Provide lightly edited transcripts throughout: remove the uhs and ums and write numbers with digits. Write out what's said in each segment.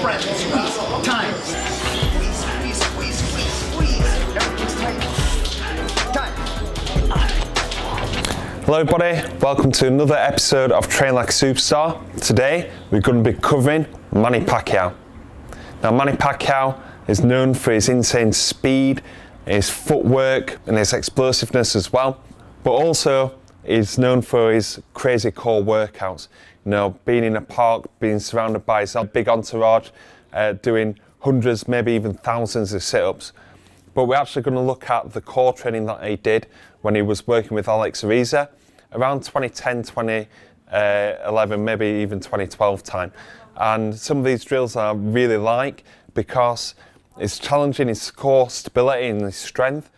breath. Time. Hello everybody, welcome to another episode of Train Like a Superstar. Today we're going to be covering Manny Pacquiao. Now Manny Pacquiao is known for his insane speed, his footwork and his explosiveness as well, but also he's known for his crazy core workouts. You know, being in a park, being surrounded by his big entourage, doing hundreds, maybe even thousands of sit-ups. But we're actually going to look at the core training that he did when he was working with Alex Ariza around 2010, 2011, maybe even 2012 time. And some of these drills I really like because it's challenging his core stability and his strength,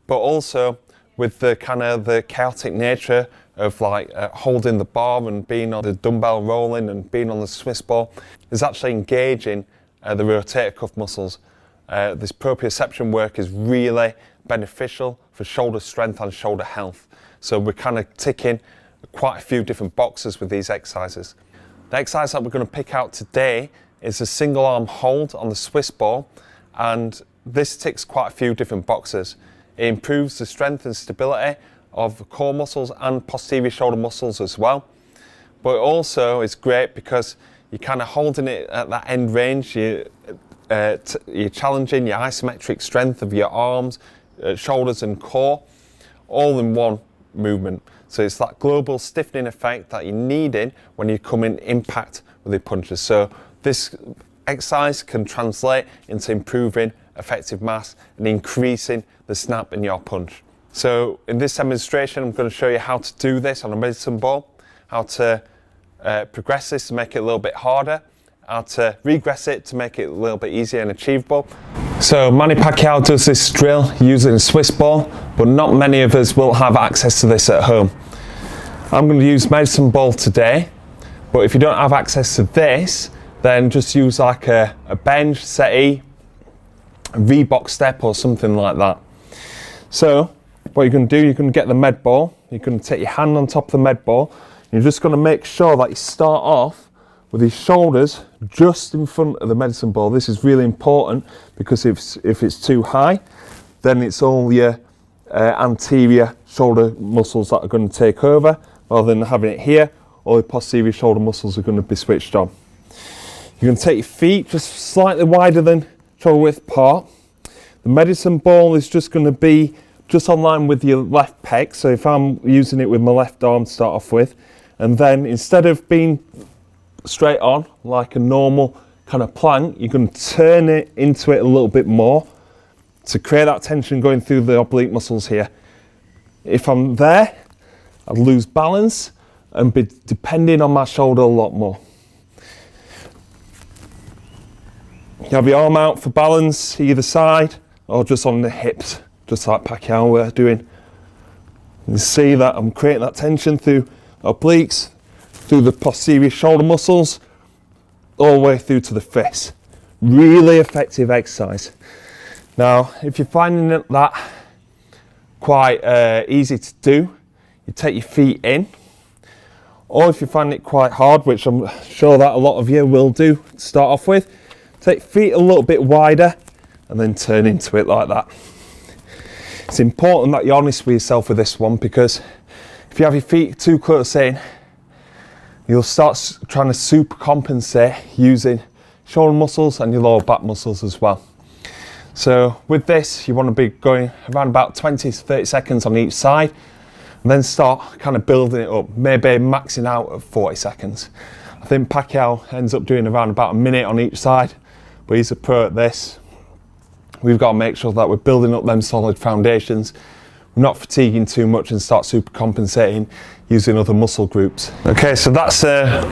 but also with the kind of the chaotic nature of like holding the bar and being on the dumbbell rolling and being on the Swiss ball is actually engaging the rotator cuff muscles. This proprioception work is really beneficial for shoulder strength and shoulder health. So we're kind of ticking quite a few different boxes with these exercises. The exercise that we're going to pick out today is a single arm hold on the Swiss ball, and this ticks quite a few different boxes. It improves the strength and stability of the core muscles and posterior shoulder muscles as well. But it also is great because you're kind of holding it at that end range. You're challenging your isometric strength of your arms, shoulders and core, all in one movement. So it's that global stiffening effect that you're needing when you come in impact with your punches. So this exercise can translate into improving effective mass and increasing the snap in your punch. So in this demonstration, I'm going to show you how to do this on a medicine ball, how to progress this to make it a little bit harder, how to regress it to make it a little bit easier and achievable. So Manny Pacquiao does this drill using a Swiss ball, but not many of us will have access to this at home. I'm going to use medicine ball today, but if you don't have access to this, then just use like a bench, settee, a Reebok step or something like that. So what you're going to do, you're going to get the med ball, you're going to take your hand on top of the med ball, you're just going to make sure that you start off with his shoulders just in front of the medicine ball. This is really important because if it's too high, then it's all your anterior shoulder muscles that are going to take over, rather than having it here, all the posterior shoulder muscles are going to be switched on. You're going to take your feet just slightly wider than shoulder width apart. The medicine ball is just going to be just on line with your left pec, so if I'm using it with my left arm to start off with, and then instead of being straight on like a normal kind of plank, you're going to turn it into it a little bit more to create that tension going through the oblique muscles here. If I'm there, I'd lose balance and be depending on my shoulder a lot more. You have your arm out for balance either side or just on the hips, just like Pacquiao we're doing. You see that I'm creating that tension through obliques, through the posterior shoulder muscles, all the way through to the fist. Really effective exercise. Now, if you're finding that quite easy to do, you take your feet in, or if you find it quite hard, which I'm sure that a lot of you will do to start off with, take feet a little bit wider and then turn into it like that. It's important that you're honest with yourself with this one, because if you have your feet too close in, you'll start trying to super compensate using shoulder muscles and your lower back muscles as well. So with this, you want to be going around about 20 to 30 seconds on each side, and then start kind of building it up, maybe maxing out at 40 seconds. I think Pacquiao ends up doing around about a minute on each side, but he's a pro at this. We've got to make sure that we're building up them solid foundations, we're not fatiguing too much and start super compensating using other muscle groups. Okay, so that's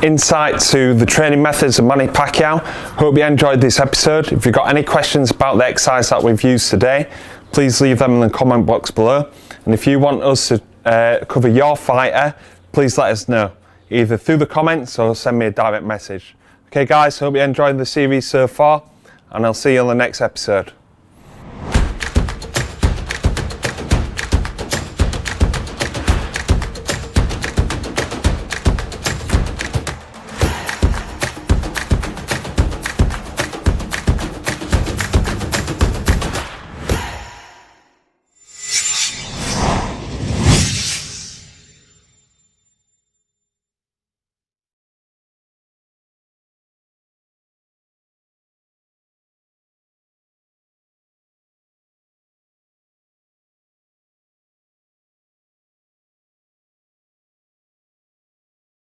insight to the training methods of Manny Pacquiao. Hope you enjoyed this episode. If you've got any questions about the exercise that we've used today, please leave them in the comment box below. And if you want us to cover your fighter, please let us know, either through the comments or send me a direct message. Okay guys, hope you enjoyed the series so far, and I'll see you on the next episode.